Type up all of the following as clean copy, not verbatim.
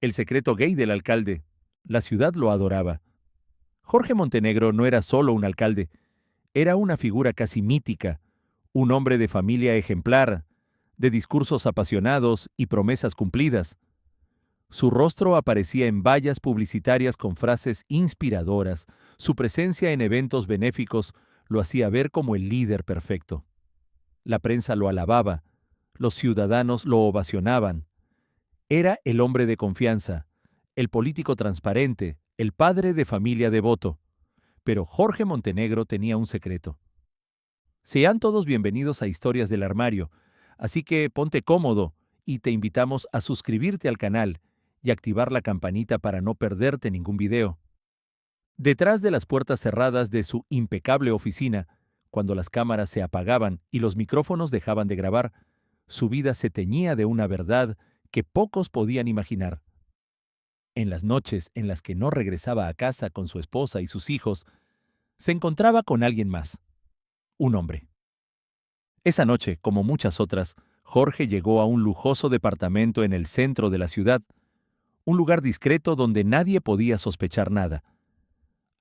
el secreto gay del alcalde. La ciudad lo adoraba. Jorge Montenegro no era solo un alcalde, era una figura casi mítica, un hombre de familia ejemplar, de discursos apasionados y promesas cumplidas. Su rostro aparecía en vallas publicitarias con frases inspiradoras, su presencia en eventos benéficos lo hacía ver como el líder perfecto. La prensa lo alababa, los ciudadanos lo ovacionaban. Era el hombre de confianza, el político transparente, el padre de familia devoto. Pero Jorge Montenegro tenía un secreto. Sean todos bienvenidos a Historias del Armario, así que ponte cómodo y te invitamos a suscribirte al canal y activar la campanita para no perderte ningún video. Detrás de las puertas cerradas de su impecable oficina, cuando las cámaras se apagaban y los micrófonos dejaban de grabar, su vida se teñía de una verdad que pocos podían imaginar. En las noches en las que no regresaba a casa con su esposa y sus hijos, se encontraba con alguien más, un hombre. Esa noche, como muchas otras, Jorge llegó a un lujoso departamento en el centro de la ciudad, un lugar discreto donde nadie podía sospechar nada.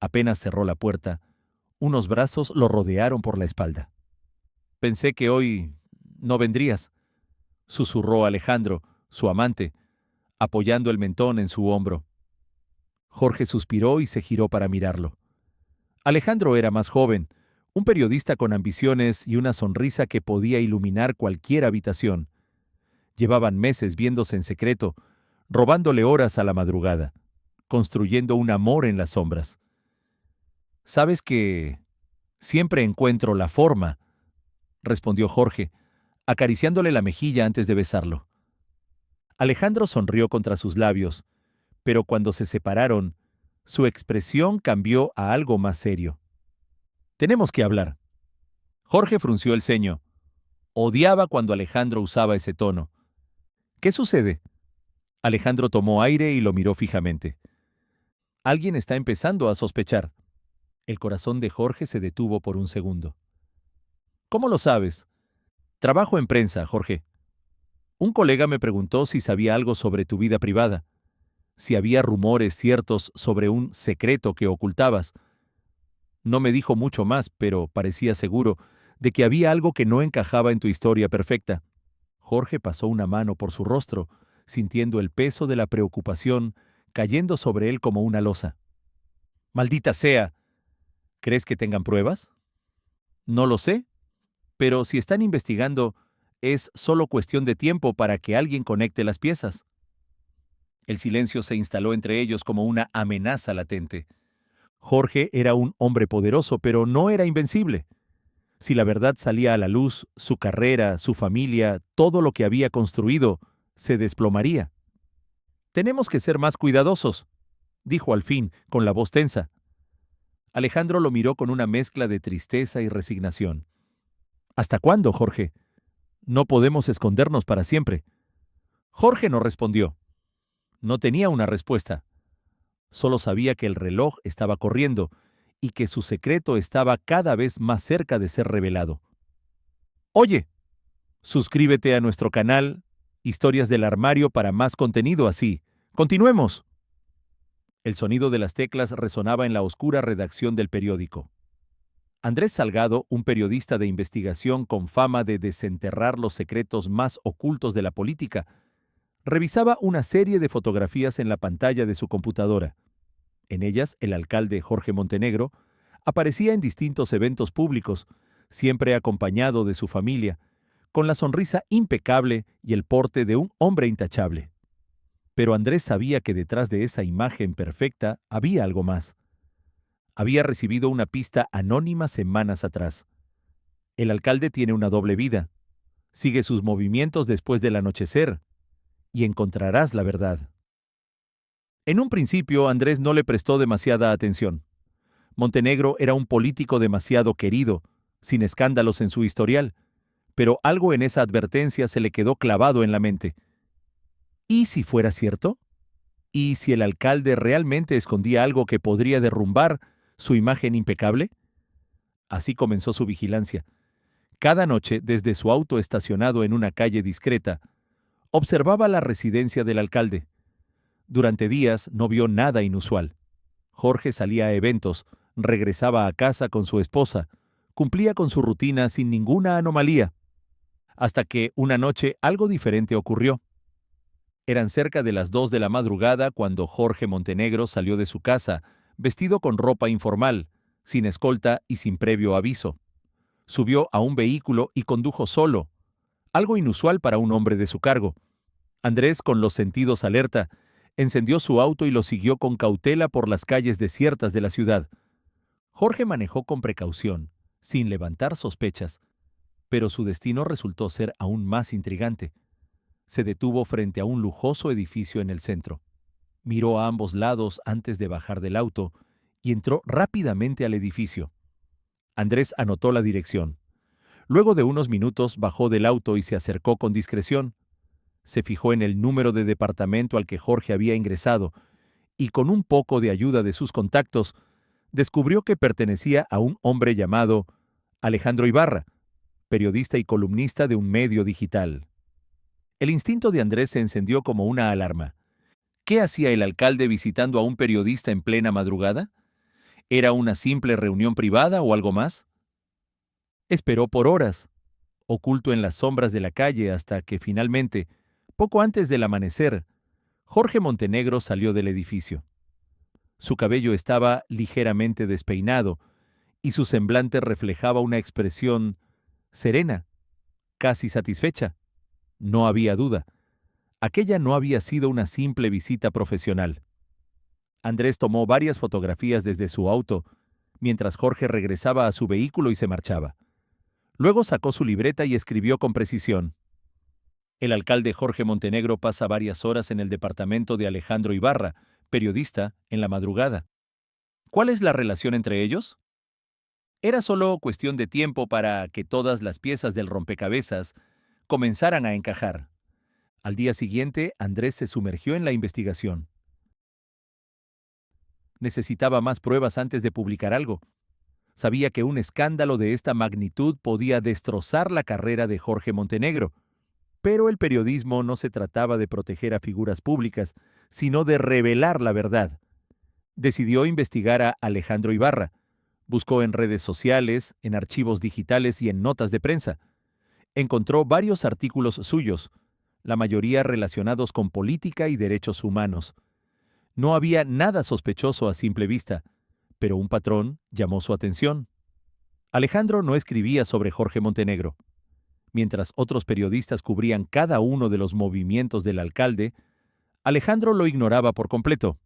Apenas cerró la puerta, unos brazos lo rodearon por la espalda. «Pensé que hoy no vendrías», susurró Alejandro, su amante, apoyando el mentón en su hombro. Jorge suspiró y se giró para mirarlo. Alejandro era más joven, un periodista con ambiciones y una sonrisa que podía iluminar cualquier habitación. Llevaban meses viéndose en secreto, robándole horas a la madrugada, construyendo un amor en las sombras. «Sabes que siempre encuentro la forma», respondió Jorge, acariciándole la mejilla antes de besarlo. Alejandro sonrió contra sus labios, pero cuando se separaron, su expresión cambió a algo más serio. «Tenemos que hablar». Jorge frunció el ceño. Odiaba cuando Alejandro usaba ese tono. «¿Qué sucede?» Alejandro tomó aire y lo miró fijamente. «Alguien está empezando a sospechar». El corazón de Jorge se detuvo por un segundo. «¿Cómo lo sabes?» «Trabajo en prensa, Jorge. Un colega me preguntó si sabía algo sobre tu vida privada, si había rumores ciertos sobre un secreto que ocultabas. No me dijo mucho más, pero parecía seguro de que había algo que no encajaba en tu historia perfecta». Jorge pasó una mano por su rostro, sintiendo el peso de la preocupación cayendo sobre él como una losa. «Maldita sea. ¿Crees que tengan pruebas?» «No lo sé, pero si están investigando, es solo cuestión de tiempo para que alguien conecte las piezas». El silencio se instaló entre ellos como una amenaza latente. Jorge era un hombre poderoso, pero no era invencible. Si la verdad salía a la luz, su carrera, su familia, todo lo que había construido, se desplomaría. «Tenemos que ser más cuidadosos», dijo al fin, con la voz tensa. Alejandro lo miró con una mezcla de tristeza y resignación. «¿Hasta cuándo, Jorge? No podemos escondernos para siempre». Jorge no respondió. No tenía una respuesta. Solo sabía que el reloj estaba corriendo y que su secreto estaba cada vez más cerca de ser revelado. «Oye, suscríbete a nuestro canal Historias del Armario para más contenido así. ¡Continuemos!». El sonido de las teclas resonaba en la oscura redacción del periódico. Andrés Salgado, un periodista de investigación con fama de desenterrar los secretos más ocultos de la política, revisaba una serie de fotografías en la pantalla de su computadora. En ellas, el alcalde Jorge Montenegro aparecía en distintos eventos públicos, siempre acompañado de su familia, con la sonrisa impecable y el porte de un hombre intachable. Pero Andrés sabía que detrás de esa imagen perfecta había algo más. Había recibido una pista anónima semanas atrás. El alcalde tiene una doble vida. Sigue sus movimientos después del anochecer y encontrarás la verdad. En un principio, Andrés no le prestó demasiada atención. Montenegro era un político demasiado querido, sin escándalos en su historial, pero algo en esa advertencia se le quedó clavado en la mente. ¿Y si fuera cierto? ¿Y si el alcalde realmente escondía algo que podría derrumbar su imagen impecable? Así comenzó su vigilancia. Cada noche, desde su auto estacionado en una calle discreta, observaba la residencia del alcalde. Durante días no vio nada inusual. Jorge salía a eventos, regresaba a casa con su esposa, cumplía con su rutina sin ninguna anomalía, hasta que una noche algo diferente ocurrió. Eran cerca de las 2 de la madrugada cuando Jorge Montenegro salió de su casa, vestido con ropa informal, sin escolta y sin previo aviso. Subió a un vehículo y condujo solo, algo inusual para un hombre de su cargo. Andrés, con los sentidos alerta, encendió su auto y lo siguió con cautela por las calles desiertas de la ciudad. Jorge manejó con precaución, sin levantar sospechas, pero su destino resultó ser aún más intrigante. Se detuvo frente a un lujoso edificio en el centro. Miró a ambos lados antes de bajar del auto y entró rápidamente al edificio. Andrés anotó la dirección. Luego de unos minutos bajó del auto y se acercó con discreción. Se fijó en el número de departamento al que Jorge había ingresado y, con un poco de ayuda de sus contactos, descubrió que pertenecía a un hombre llamado Alejandro Ibarra, periodista y columnista de un medio digital. El instinto de Andrés se encendió como una alarma. ¿Qué hacía el alcalde visitando a un periodista en plena madrugada? ¿Era una simple reunión privada o algo más? Esperó por horas, oculto en las sombras de la calle, hasta que finalmente, poco antes del amanecer, Jorge Montenegro salió del edificio. Su cabello estaba ligeramente despeinado y su semblante reflejaba una expresión serena, casi satisfecha. No había duda. Aquella no había sido una simple visita profesional. Andrés tomó varias fotografías desde su auto, mientras Jorge regresaba a su vehículo y se marchaba. Luego sacó su libreta y escribió con precisión. El alcalde Jorge Montenegro pasa varias horas en el departamento de Alejandro Ibarra, periodista, en la madrugada. ¿Cuál es la relación entre ellos? Era solo cuestión de tiempo para que todas las piezas del rompecabezas comenzaran a encajar. Al día siguiente, Andrés se sumergió en la investigación. Necesitaba más pruebas antes de publicar algo. Sabía que un escándalo de esta magnitud podía destrozar la carrera de Jorge Montenegro, pero el periodismo no se trataba de proteger a figuras públicas, sino de revelar la verdad. Decidió investigar a Alejandro Ibarra. Buscó en redes sociales, en archivos digitales y en notas de prensa. Encontró varios artículos suyos, la mayoría relacionados con política y derechos humanos. No había nada sospechoso a simple vista, pero un patrón llamó su atención. Alejandro no escribía sobre Jorge Montenegro. Mientras otros periodistas cubrían cada uno de los movimientos del alcalde, Alejandro lo ignoraba por completo.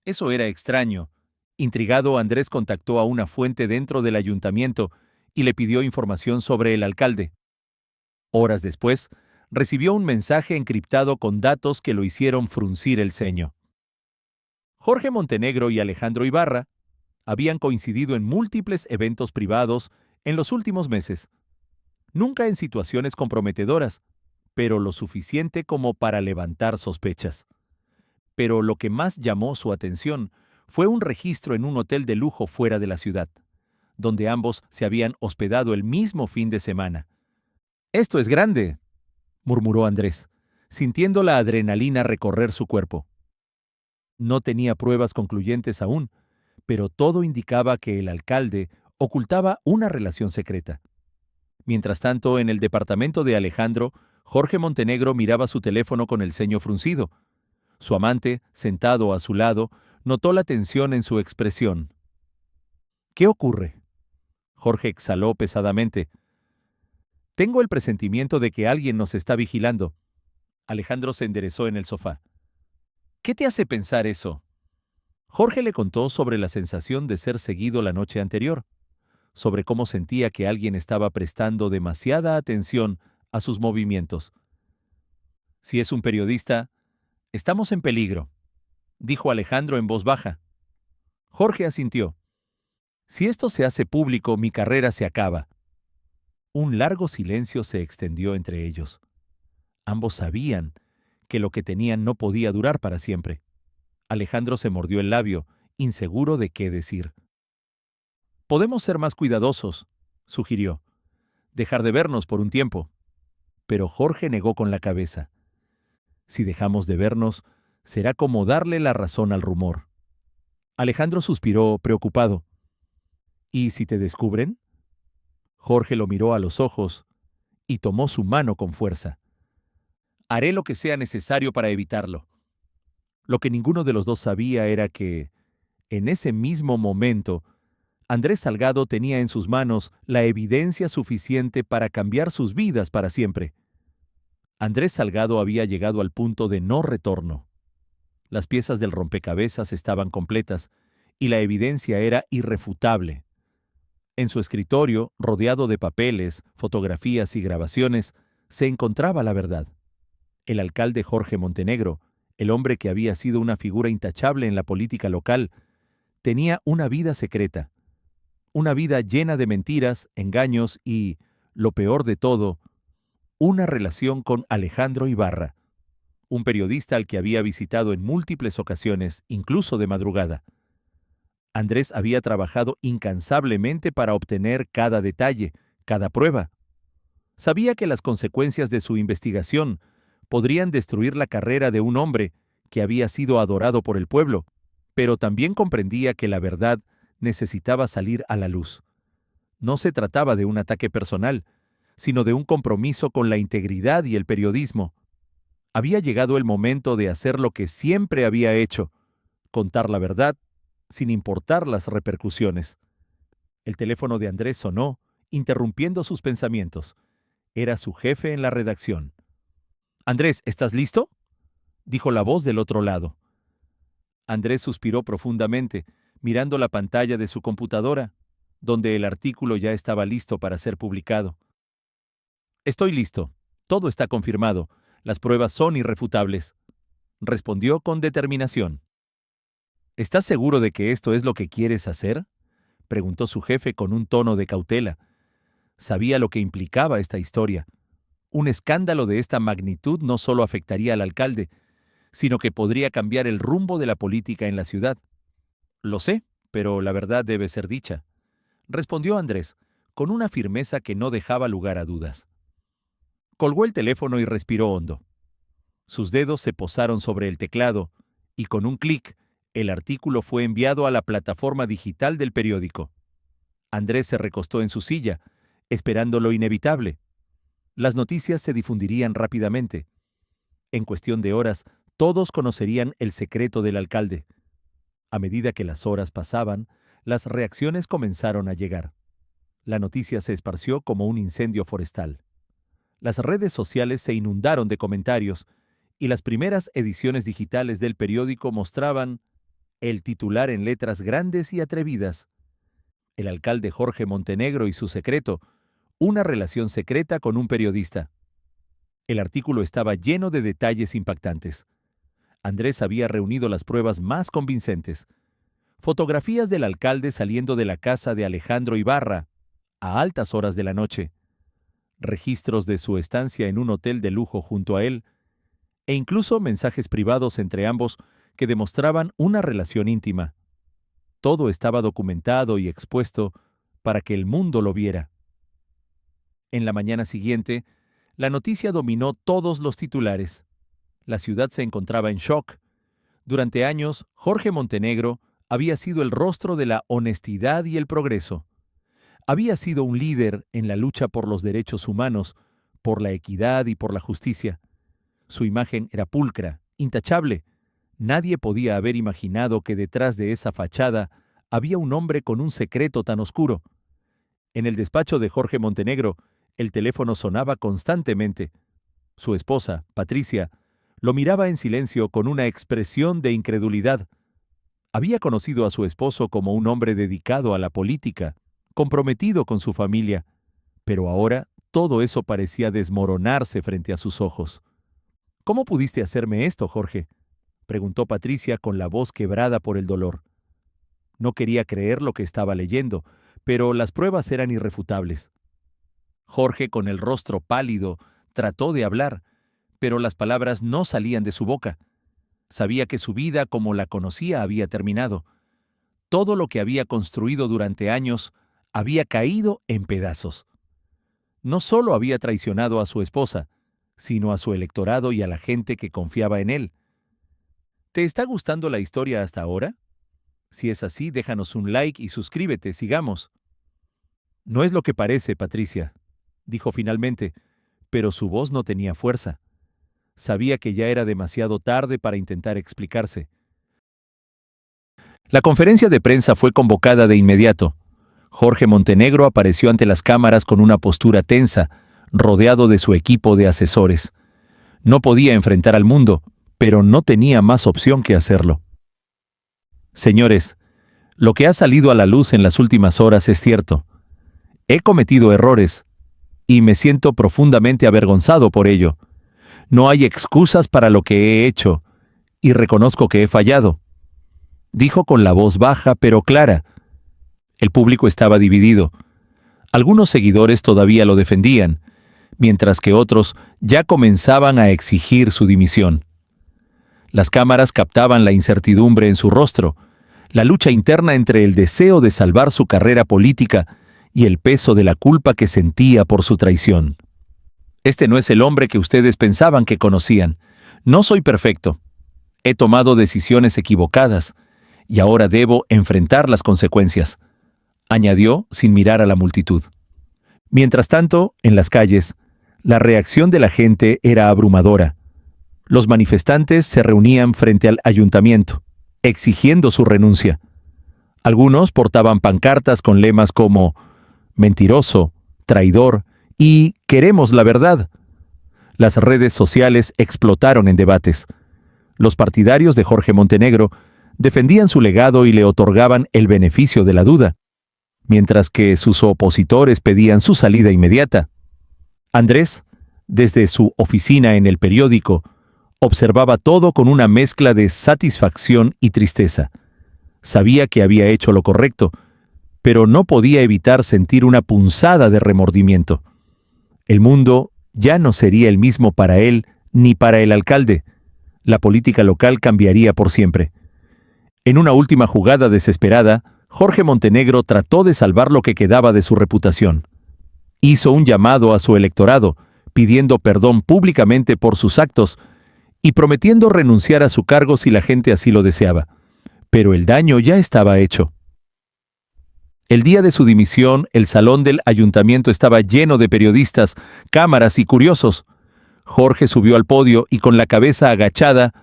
Eso era extraño. Intrigado, Andrés contactó a una fuente dentro del ayuntamiento y le pidió información sobre el alcalde. Horas después, recibió un mensaje encriptado con datos que lo hicieron fruncir el ceño. Jorge Montenegro y Alejandro Ibarra habían coincidido en múltiples eventos privados en los últimos meses. Nunca en situaciones comprometedoras, pero lo suficiente como para levantar sospechas. Pero lo que más llamó su atención fue un registro en un hotel de lujo fuera de la ciudad, donde ambos se habían hospedado el mismo fin de semana. «Esto es grande», murmuró Andrés, sintiendo la adrenalina recorrer su cuerpo. No tenía pruebas concluyentes aún, pero todo indicaba que el alcalde ocultaba una relación secreta. Mientras tanto, en el departamento de Alejandro, Jorge Montenegro miraba su teléfono con el ceño fruncido. Su amante, sentado a su lado, notó la tensión en su expresión. «¿Qué ocurre?». Jorge exhaló pesadamente. «Tengo el presentimiento de que alguien nos está vigilando». Alejandro se enderezó en el sofá. «¿Qué te hace pensar eso?». Jorge le contó sobre la sensación de ser seguido la noche anterior, sobre cómo sentía que alguien estaba prestando demasiada atención a sus movimientos. «Si es un periodista, estamos en peligro», dijo Alejandro en voz baja. Jorge asintió. «Si esto se hace público, mi carrera se acaba». Un largo silencio se extendió entre ellos. Ambos sabían que lo que tenían no podía durar para siempre. Alejandro se mordió el labio, inseguro de qué decir. «Podemos ser más cuidadosos», sugirió. «Dejar de vernos por un tiempo». Pero Jorge negó con la cabeza. «Si dejamos de vernos, Será como darle la razón al rumor. Alejandro suspiró, preocupado. ¿Y si te descubren? Jorge lo miró a los ojos y tomó su mano con fuerza. Haré lo que sea necesario para evitarlo. Lo que ninguno de los dos sabía era que, en ese mismo momento, Andrés Salgado tenía en sus manos la evidencia suficiente para cambiar sus vidas para siempre. Andrés Salgado había llegado al punto de no retorno. Las piezas del rompecabezas estaban completas y la evidencia era irrefutable. En su escritorio, rodeado de papeles, fotografías y grabaciones, se encontraba la verdad. El alcalde Jorge Montenegro, el hombre que había sido una figura intachable en la política local, tenía una vida secreta. Una vida llena de mentiras, engaños y, lo peor de todo, una relación con Alejandro Ibarra, un periodista al que había visitado en múltiples ocasiones, incluso de madrugada. Andrés había trabajado incansablemente para obtener cada detalle, cada prueba. Sabía que las consecuencias de su investigación podrían destruir la carrera de un hombre que había sido adorado por el pueblo, pero también comprendía que la verdad necesitaba salir a la luz. No se trataba de un ataque personal, sino de un compromiso con la integridad y el periodismo. Había llegado el momento de hacer lo que siempre había hecho: contar la verdad, sin importar las repercusiones. El teléfono de Andrés sonó, interrumpiendo sus pensamientos. Era su jefe en la redacción. «Andrés, ¿estás listo?», dijo la voz del otro lado. Andrés suspiró profundamente, mirando la pantalla de su computadora, donde el artículo ya estaba listo para ser publicado. «Estoy listo. Todo está confirmado. Las pruebas son irrefutables», respondió con determinación. «¿Estás seguro de que esto es lo que quieres hacer?», preguntó su jefe con un tono de cautela. Sabía lo que implicaba esta historia. Un escándalo de esta magnitud no solo afectaría al alcalde, sino que podría cambiar el rumbo de la política en la ciudad. «Lo sé, pero la verdad debe ser dicha», respondió Andrés, con una firmeza que no dejaba lugar a dudas. Colgó el teléfono y respiró hondo. Sus dedos se posaron sobre el teclado y con un clic, el artículo fue enviado a la plataforma digital del periódico. Andrés se recostó en su silla, esperando lo inevitable. Las noticias se difundirían rápidamente. En cuestión de horas, todos conocerían el secreto del alcalde. A medida que las horas pasaban, las reacciones comenzaron a llegar. La noticia se esparció como un incendio forestal. Las redes sociales se inundaron de comentarios y las primeras ediciones digitales del periódico mostraban el titular en letras grandes y atrevidas: «El alcalde Jorge Montenegro y su secreto, una relación secreta con un periodista». El artículo estaba lleno de detalles impactantes. Andrés había reunido las pruebas más convincentes. Fotografías del alcalde saliendo de la casa de Alejandro Ibarra a altas horas de la noche, registros de su estancia en un hotel de lujo junto a él, e incluso mensajes privados entre ambos que demostraban una relación íntima. Todo estaba documentado y expuesto para que el mundo lo viera. En la mañana siguiente, la noticia dominó todos los titulares. La ciudad se encontraba en shock. Durante años, Jorge Montenegro había sido el rostro de la honestidad y el progreso. Había sido un líder en la lucha por los derechos humanos, por la equidad y por la justicia. Su imagen era pulcra, intachable. Nadie podía haber imaginado que detrás de esa fachada había un hombre con un secreto tan oscuro. En el despacho de Jorge Montenegro, el teléfono sonaba constantemente. Su esposa, Patricia, lo miraba en silencio con una expresión de incredulidad. Había conocido a su esposo como un hombre dedicado a la política, comprometido con su familia, pero ahora todo eso parecía desmoronarse frente a sus ojos. «¿Cómo pudiste hacerme esto, Jorge?», preguntó Patricia con la voz quebrada por el dolor. No quería creer lo que estaba leyendo, pero las pruebas eran irrefutables. Jorge, con el rostro pálido, trató de hablar, pero las palabras no salían de su boca. Sabía que su vida como la conocía había terminado. Todo lo que había construido durante años había caído en pedazos. No solo había traicionado a su esposa, sino a su electorado y a la gente que confiaba en él. ¿Te está gustando la historia hasta ahora? Si es así, déjanos un like y suscríbete, sigamos. No es lo que parece, Patricia, dijo finalmente, pero su voz no tenía fuerza. Sabía que ya era demasiado tarde para intentar explicarse. La conferencia de prensa fue convocada de inmediato. Jorge Montenegro apareció ante las cámaras con una postura tensa, rodeado de su equipo de asesores. No podía enfrentar al mundo, pero no tenía más opción que hacerlo. Señores, lo que ha salido a la luz en las últimas horas es cierto. He cometido errores, y me siento profundamente avergonzado por ello. No hay excusas para lo que he hecho, y reconozco que he fallado. Dijo con la voz baja pero clara. El público estaba dividido. Algunos seguidores todavía lo defendían, mientras que otros ya comenzaban a exigir su dimisión. Las cámaras captaban la incertidumbre en su rostro, la lucha interna entre el deseo de salvar su carrera política y el peso de la culpa que sentía por su traición. Este no es el hombre que ustedes pensaban que conocían. No soy perfecto. He tomado decisiones equivocadas y ahora debo enfrentar las consecuencias, añadió sin mirar a la multitud. Mientras tanto, en las calles, la reacción de la gente era abrumadora. Los manifestantes se reunían frente al ayuntamiento, exigiendo su renuncia. Algunos portaban pancartas con lemas como «mentiroso», «traidor» y «queremos la verdad». Las redes sociales explotaron en debates. Los partidarios de Jorge Montenegro defendían su legado y le otorgaban el beneficio de la duda, mientras que sus opositores pedían su salida inmediata. Andrés, desde su oficina en el periódico, observaba todo con una mezcla de satisfacción y tristeza. Sabía que había hecho lo correcto, pero no podía evitar sentir una punzada de remordimiento. El mundo ya no sería el mismo para él ni para el alcalde. La política local cambiaría por siempre. En una última jugada desesperada, Jorge Montenegro trató de salvar lo que quedaba de su reputación. Hizo un llamado a su electorado, pidiendo perdón públicamente por sus actos y prometiendo renunciar a su cargo si la gente así lo deseaba. Pero el daño ya estaba hecho. El día de su dimisión, el salón del ayuntamiento estaba lleno de periodistas, cámaras y curiosos. Jorge subió al podio y con la cabeza agachada,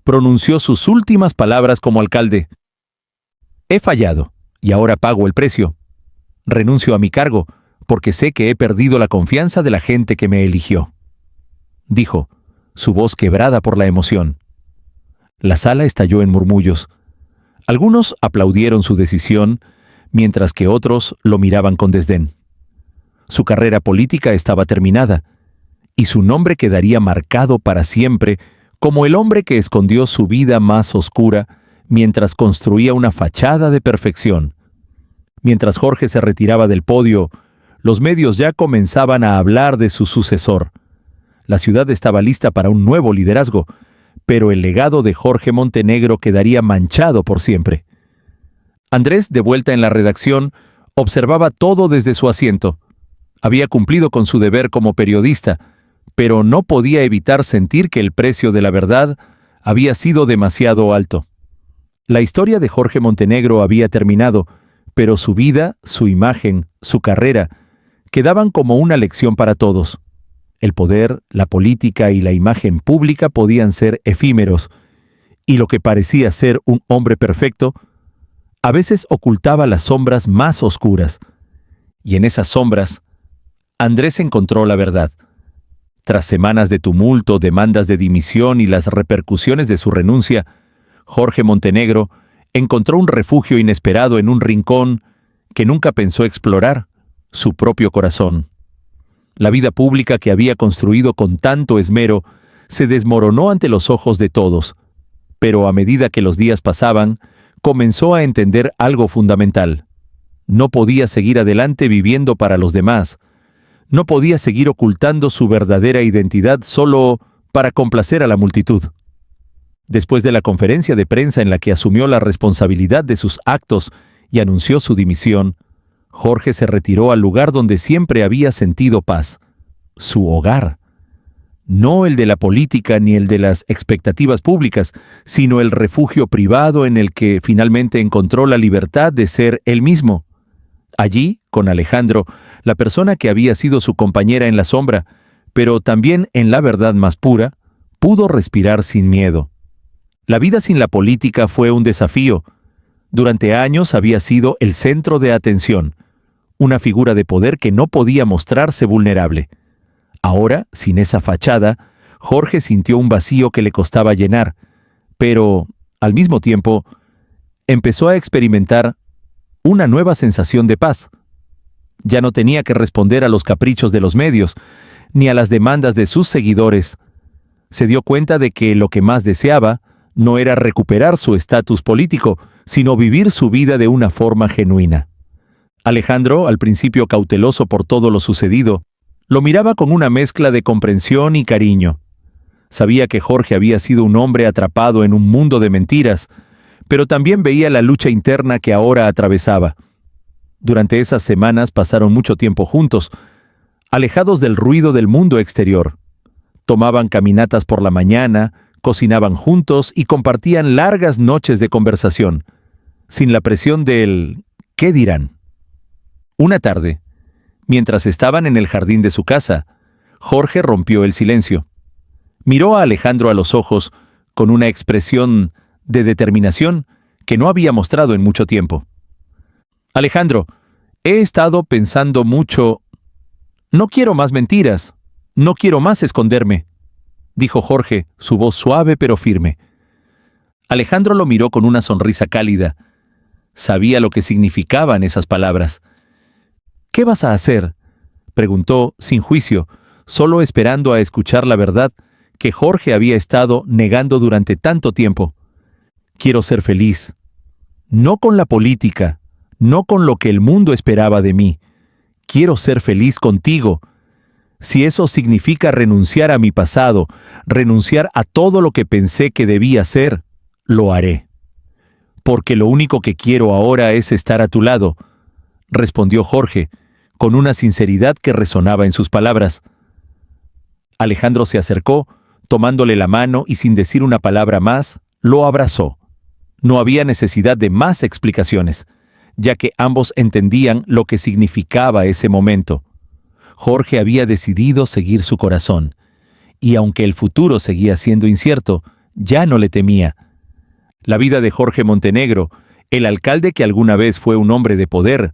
pronunció sus últimas palabras como alcalde. He fallado, y ahora pago el precio. Renuncio a mi cargo, porque sé que he perdido la confianza de la gente que me eligió. Dijo, su voz quebrada por la emoción. La sala estalló en murmullos. Algunos aplaudieron su decisión, mientras que otros lo miraban con desdén. Su carrera política estaba terminada, y su nombre quedaría marcado para siempre como el hombre que escondió su vida más oscura mientras construía una fachada de perfección. Mientras Jorge se retiraba del podio, los medios ya comenzaban a hablar de su sucesor. La ciudad estaba lista para un nuevo liderazgo, pero el legado de Jorge Montenegro quedaría manchado por siempre. Andrés, de vuelta en la redacción, observaba todo desde su asiento. Había cumplido con su deber como periodista, pero no podía evitar sentir que el precio de la verdad había sido demasiado alto. La historia de Jorge Montenegro había terminado, pero su vida, su imagen, su carrera, quedaban como una lección para todos. El poder, la política y la imagen pública podían ser efímeros, y lo que parecía ser un hombre perfecto, a veces ocultaba las sombras más oscuras. Y en esas sombras, Andrés encontró la verdad. Tras semanas de tumulto, demandas de dimisión y las repercusiones de su renuncia, Jorge Montenegro encontró un refugio inesperado en un rincón que nunca pensó explorar, su propio corazón. La vida pública que había construido con tanto esmero se desmoronó ante los ojos de todos, pero a medida que los días pasaban, comenzó a entender algo fundamental. No podía seguir adelante viviendo para los demás. No podía seguir ocultando su verdadera identidad solo para complacer a la multitud. Después de la conferencia de prensa en la que asumió la responsabilidad de sus actos y anunció su dimisión, Jorge se retiró al lugar donde siempre había sentido paz, su hogar. no el de la política ni el de las expectativas públicas, sino el refugio privado en el que finalmente encontró la libertad de ser él mismo. Allí, con Alejandro, la persona que había sido su compañera en la sombra, pero también en la verdad más pura, pudo respirar sin miedo. La vida sin la política fue un desafío. Durante años había sido el centro de atención, una figura de poder que no podía mostrarse vulnerable. Ahora, sin esa fachada, Jorge sintió un vacío que le costaba llenar, pero, al mismo tiempo, empezó a experimentar una nueva sensación de paz. Ya no tenía que responder a los caprichos de los medios, ni a las demandas de sus seguidores. Se dio cuenta de que lo que más deseaba no era recuperar su estatus político, sino vivir su vida de una forma genuina. Alejandro, al principio cauteloso por todo lo sucedido, lo miraba con una mezcla de comprensión y cariño. Sabía que Jorge había sido un hombre atrapado en un mundo de mentiras, pero también veía la lucha interna que ahora atravesaba. Durante esas semanas pasaron mucho tiempo juntos, alejados del ruido del mundo exterior. Tomaban caminatas por la mañana, cocinaban juntos y compartían largas noches de conversación, sin la presión del ¿qué dirán? Una tarde, mientras estaban en el jardín de su casa, Jorge rompió el silencio. Miró a Alejandro a los ojos con una expresión de determinación que no había mostrado en mucho tiempo. Alejandro, he estado pensando mucho. No quiero más mentiras, no quiero más esconderme, dijo Jorge, su voz suave pero firme. Alejandro lo miró con una sonrisa cálida. Sabía lo que significaban esas palabras. ¿Qué vas a hacer?, preguntó sin juicio, solo esperando a escuchar la verdad que Jorge había estado negando durante tanto tiempo. Quiero ser feliz. No con la política, no con lo que el mundo esperaba de mí. Quiero ser feliz contigo. Si eso significa renunciar a mi pasado, renunciar a todo lo que pensé que debía ser, lo haré. Porque lo único que quiero ahora es estar a tu lado, respondió Jorge, con una sinceridad que resonaba en sus palabras. Alejandro se acercó, tomándole la mano y sin decir una palabra más, lo abrazó. No había necesidad de más explicaciones, ya que ambos entendían lo que significaba ese momento. Jorge había decidido seguir su corazón, y aunque el futuro seguía siendo incierto, ya no le temía. La vida de Jorge Montenegro, el alcalde que alguna vez fue un hombre de poder,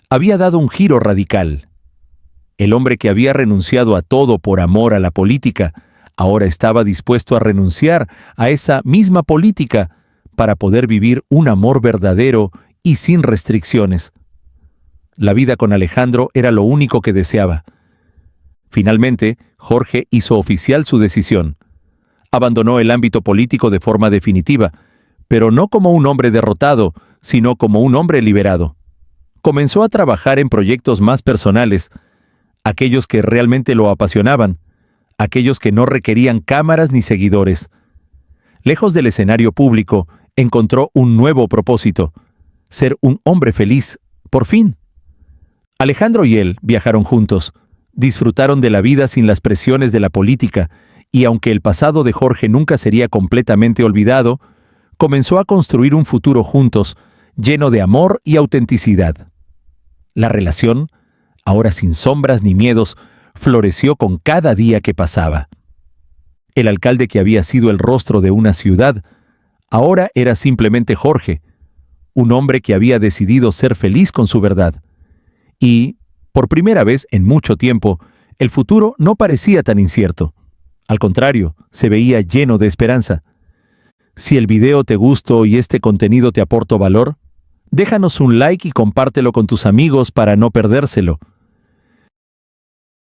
había dado un giro radical. El hombre que había renunciado a todo por amor a la política, ahora estaba dispuesto a renunciar a esa misma política para poder vivir un amor verdadero y sin restricciones. La vida con Alejandro era lo único que deseaba. Finalmente, Jorge hizo oficial su decisión. Abandonó el ámbito político de forma definitiva, pero no como un hombre derrotado, sino como un hombre liberado. Comenzó a trabajar en proyectos más personales, aquellos que realmente lo apasionaban, aquellos que no requerían cámaras ni seguidores. Lejos del escenario público, encontró un nuevo propósito: ser un hombre feliz, por fin. Alejandro y él viajaron juntos, disfrutaron de la vida sin las presiones de la política, y aunque el pasado de Jorge nunca sería completamente olvidado, comenzó a construir un futuro juntos, lleno de amor y autenticidad. La relación, ahora sin sombras ni miedos, floreció con cada día que pasaba. El alcalde que había sido el rostro de una ciudad, ahora era simplemente Jorge, un hombre que había decidido ser feliz con su verdad. Y, por primera vez en mucho tiempo, el futuro no parecía tan incierto. Al contrario, se veía lleno de esperanza. Si el video te gustó y este contenido te aportó valor, déjanos un like y compártelo con tus amigos para no perdérselo.